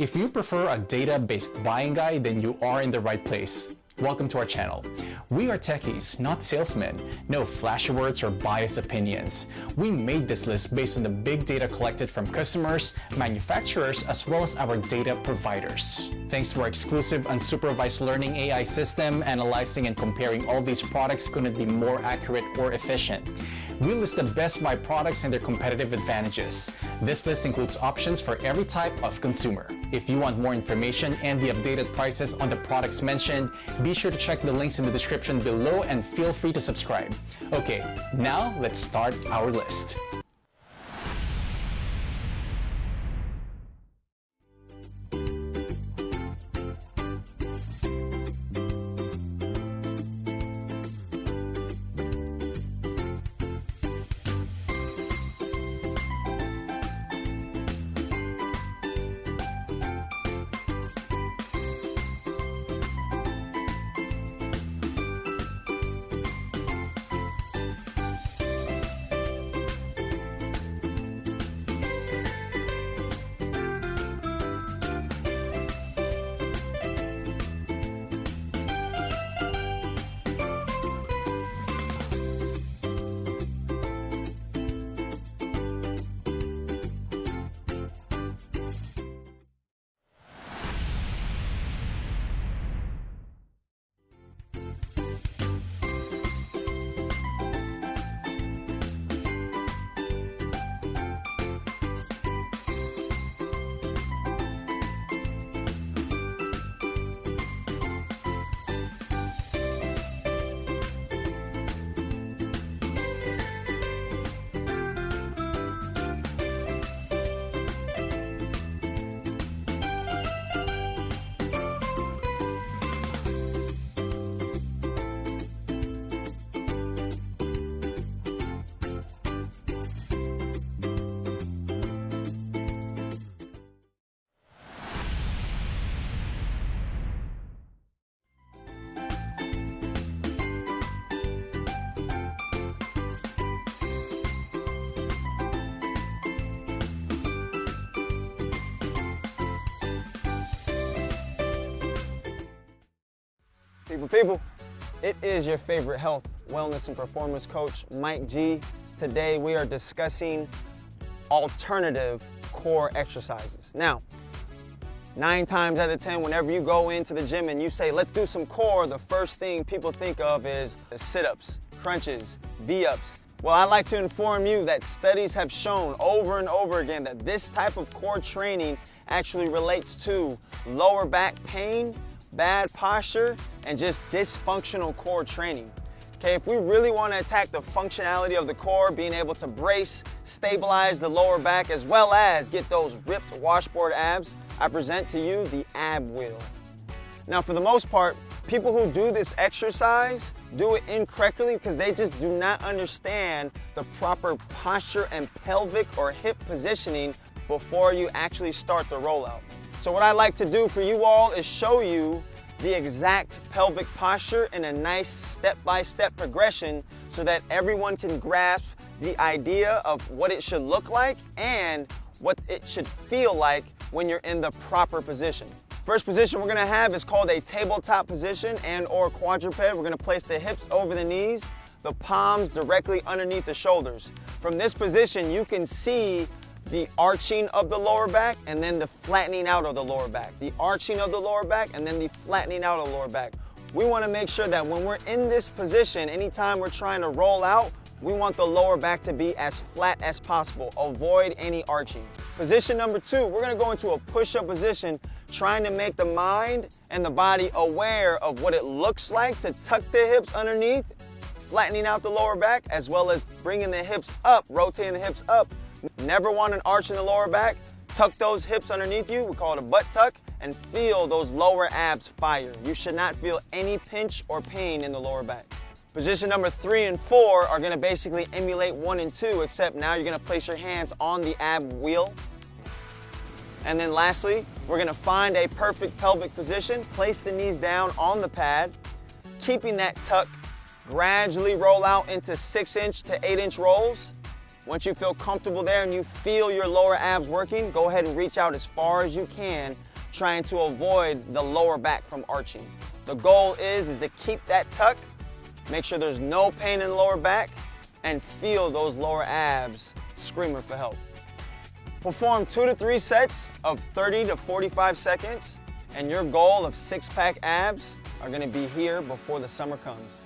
If you prefer a data-based buying guide, then you are in the right place. Welcome to our channel. We are techies, not salesmen. No flashy words or biased opinions. We made this list based on the big data collected from customers, manufacturers, as well as our data providers. Thanks to our exclusive unsupervised learning AI system, analyzing and comparing all these products couldn't be more accurate or efficient. We list the best buy products and their competitive advantages. This list includes options for every type of consumer. If you want more information and the updated prices on the products mentioned, be sure to check the links in the description below and feel free to subscribe. Okay, now let's start our list. People, it is your favorite health, wellness, and performance coach, Mike G. Today we are discussing alternative core exercises. Now, 9 times out of 10, whenever you go into the gym and you say, let's do some core, the first thing people think of is sit-ups, crunches, V-ups. Well, I'd like to inform you that studies have shown over and over again that this type of core training actually relates to lower back pain, bad posture, and just dysfunctional core training. Okay, if we really want to attack the functionality of the core, being able to brace, stabilize the lower back, as well as get those ripped washboard abs, I present to you the ab wheel. Now, for the most part, people who do this exercise do it incorrectly because they just do not understand the proper posture and pelvic or hip positioning before you actually start the rollout. So what I like to do for you all is show you the exact pelvic posture in a nice step-by-step progression so that everyone can grasp the idea of what it should look like and what it should feel like when you're in the proper position. First position we're gonna have is called a tabletop position and or quadruped. We're gonna place the hips over the knees, the palms directly underneath the shoulders. From this position, you can see the arching of the lower back and then the flattening out of the lower back. The arching of the lower back and then the flattening out of the lower back. We want to make sure that when we're in this position, anytime we're trying to roll out, we want the lower back to be as flat as possible. Avoid any arching. Position number 2, we're going to go into a push-up position, trying to make the mind and the body aware of what it looks like to tuck the hips underneath, flattening out the lower back, as well as bringing the hips up, rotating the hips up. Never want an arch in the lower back. Tuck those hips underneath you. We call it a butt tuck, and feel those lower abs fire. You should not feel any pinch or pain in the lower back. Position number 3 and 4 are going to basically emulate 1 and 2, except now you're going to place your hands on the ab wheel. And then lastly, we're going to find a perfect pelvic position, place the knees down on the pad, keeping that tuck, gradually roll out into 6-inch to 8-inch rolls. Once you feel comfortable there and you feel your lower abs working, go ahead and reach out as far as you can trying to avoid the lower back from arching. The goal is to keep that tuck, make sure there's no pain in the lower back, and feel those lower abs screaming for help. Perform 2 to 3 sets of 30 to 45 seconds, and your goal of 6-pack abs are gonna be here before the summer comes.